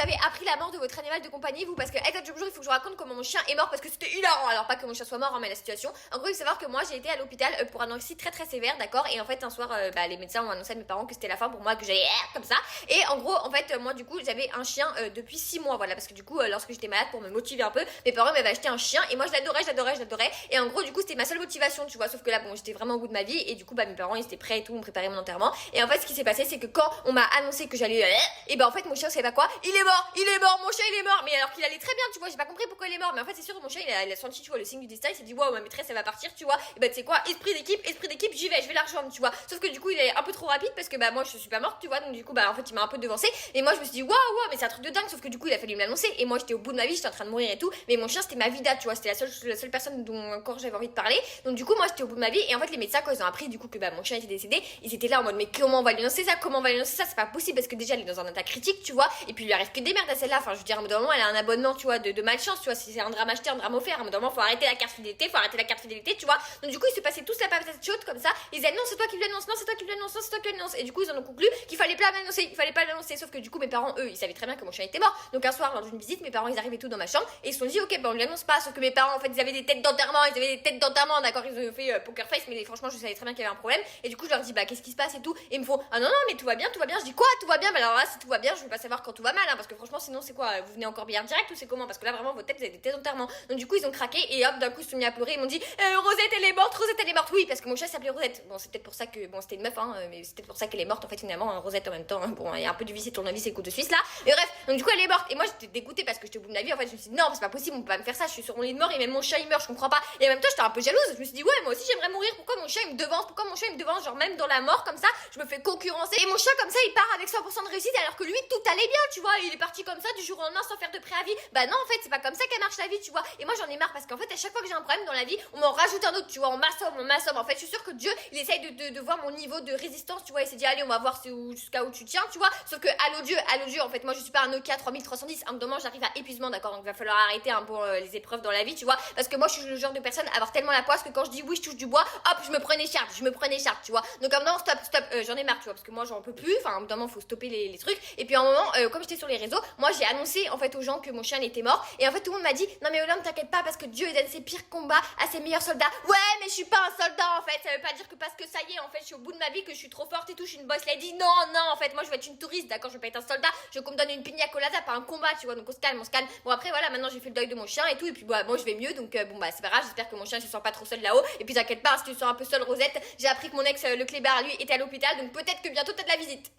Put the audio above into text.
avez appris la mort de votre animal de compagnie, vous? Parce que exactement, il faut que je vous raconte comment mon chien est mort parce que c'était hilarant. Alors pas que mon chien soit mort, hein, mais la situation. En gros, il faut savoir que moi j'ai été à l'hôpital pour un anorexie très très sévère, d'accord. Et en fait un soir, les médecins ont annoncé à mes parents que c'était la fin pour moi, que j'allais comme ça. Et en gros, en fait, moi du coup j'avais un chien depuis 6 mois, voilà, parce que du coup lorsque j'étais malade, pour me motiver un peu, mes parents m'avaient acheté un chien et moi je l'adorais. Et en gros du coup c'était ma seule motivation, tu vois. Sauf que là bon, j'étais vraiment au bout de ma vie et du coup mes parents ils étaient prêts et tout, on préparait mon enterrement. Et en fait ce qui s'est passé c'est que quand on m'a annoncé que j'allais et ben en fait mon chien savait pas quoi, il est mort, mon chien il est mort. Mais alors qu'il allait très bien, tu vois, j'ai pas compris pourquoi il est mort. Mais en fait c'est sûr mon chien il a senti, tu vois, le signe du destin, il s'est dit waouh ma maîtresse elle va partir, tu vois. Et bah tu sais quoi, esprit d'équipe, j'y vais, je vais la rejoindre, tu vois. Sauf que du coup il est un peu trop rapide parce que bah moi je suis pas morte, tu vois. Donc du coup bah en fait il m'a un peu devancé et moi je me suis dit waouh mais c'est un truc de dingue. Sauf que du coup il a fallu me l'annoncer et moi j'étais au bout de ma vie, j'étais en train de mourir et tout. Mais mon chien c'était ma vida, tu vois, c'était la seule personne dont encore j'avais envie de parler. Donc du coup moi j'étais au bout de ma vie et en fait les médecins quand ils ont appris du coup que bah mon chien était décédé, ils étaient là en mode mais comment on va lui annoncer ça, c'est pas possible parce que déjà elle est dans un état critique, tu vois. Et puis il lui arrive que des merdes à celle-là. Enfin je veux dire à un moment elle a un abonnement, tu vois, de malchance, tu vois. Si c'est un drame acheté, un drame offert, à un moment faut arrêter la carte fidélité, tu vois. Donc du coup ils se passaient tous la patate chaude comme ça. Ils disaient non c'est toi qui l'annonce, non c'est toi qui l'annonce, non c'est toi qui l'annonce. Et du coup ils en ont conclu qu'il fallait pas l'annoncer, sauf que du coup mes parents eux ils savaient très bien que mon chien était mort. Donc un soir lors d'une visite mes parents ils arrivaient tout dans ma chambre et ils se sont dit ok bah on lui annonce pas. Sauf que mes parents en fait ils avaient des têtes d'enterrement, d'accord, ils ont fait poker face, mais franchement je savais très bien qu'il y avait un problème. Et du coup je leur dis bah qu'est-ce qui se passe et tout, et ils me font ah non mais tout va bien. Je dis quoi tout va bien? Bah alors là si tout va bien je veux pas savoir quand tout va mal, hein, parce que franchement sinon c'est quoi, vous venez encore bien direct ou c'est comment? Parce que là vraiment vos têtes vous avez des têtes d'enterrement. Donc du coup ils ont craqué et hop d'un coup ils se sont mis à pleurer, ils m'ont dit Rosette elle est morte, oui parce que mon chat s'appelait Rosette. Bon c'est peut-être pour ça que bon c'était une meuf hein, mais c'est peut-être pour ça qu'elle est morte en fait finalement, hein, Rosette en même temps, hein. Bon il y a un peu du vice et tournevis et coup de Suisse là, mais bref. Donc du coup elle est morte et moi j'étais dégoûtée parce que j'étais au bout de ma vie. En fait je me suis dit non c'est pas possible, on peut pas me faire ça, je suis sur mon lit de mort et même mon chat il meurt, je comprends pas. Et en même temps j'étais un peu jalouse, je me suis dit ouais moi aussi j'aimerais mourir, pourquoi mon chat il me devance, genre même dans la mort comme ça je me fais concurrencer et mon chat comme ça il part avec 100% de réussite alors que lui tout allait bien, tu vois, il est parti comme ça du jour au lendemain sans faire de préavis. Bah non en fait c'est pas comme ça qu'elle marche la vie, tu vois. Et moi j'en ai marre parce qu'en fait à chaque fois que j'ai un problème dans la vie on m'en rajoute un autre, tu vois, on m'assomme. En fait je suis sûre que Dieu il essaye de voir mon niveau de résistance, tu vois, il s'est dit allez on va voir jusqu'à où tu tiens, tu vois. Sauf que allô Dieu en fait moi je suis pas un Nokia 3310, à un moment j'arrive à épuisement, d'accord, donc il va falloir arrêter un peu les épreuves dans la vie, tu vois, parce que moi je suis le genre de personne à avoir tellement la poisse que quand je dis oui je touche du bois, hop je me prenais charge, tu vois. Donc à un moment stop, j'en ai marre, tu vois, parce que moi j'en peux plus, enfin à un moment faut stopper les trucs. Et puis à un moment comme j'étais sur les réseaux, moi j'ai annoncé en fait aux gens que mon chien était mort et en fait tout le monde m'a dit non mais Olympe t'inquiète pas parce que Dieu il donne ses pires combats à ses meilleurs soldats. Ouais mais je suis pas un soldat en fait, ça veut pas dire que parce que ça y est en fait je suis au bout de ma vie que je suis trop forte et tout, je suis une boss lady. Non en fait moi je veux être une touriste, d'accord, je veux pas être un soldat, je veux qu'on me donne une pina colada, pas un combat, tu vois. Donc on se calme. Bon après voilà maintenant j'ai fait le deuil de mon chien et tout et puis bah moi je vais mieux donc bon bah c'est pas grave, j'espère que mon chien se sent pas trop seul là-haut. Et puis t'inquiète pas si tu te sens un peu seule Rosette, j'ai appris que mon ex le clébard lui était à l'hôpital donc peut-être que bientôt t'as de la visite.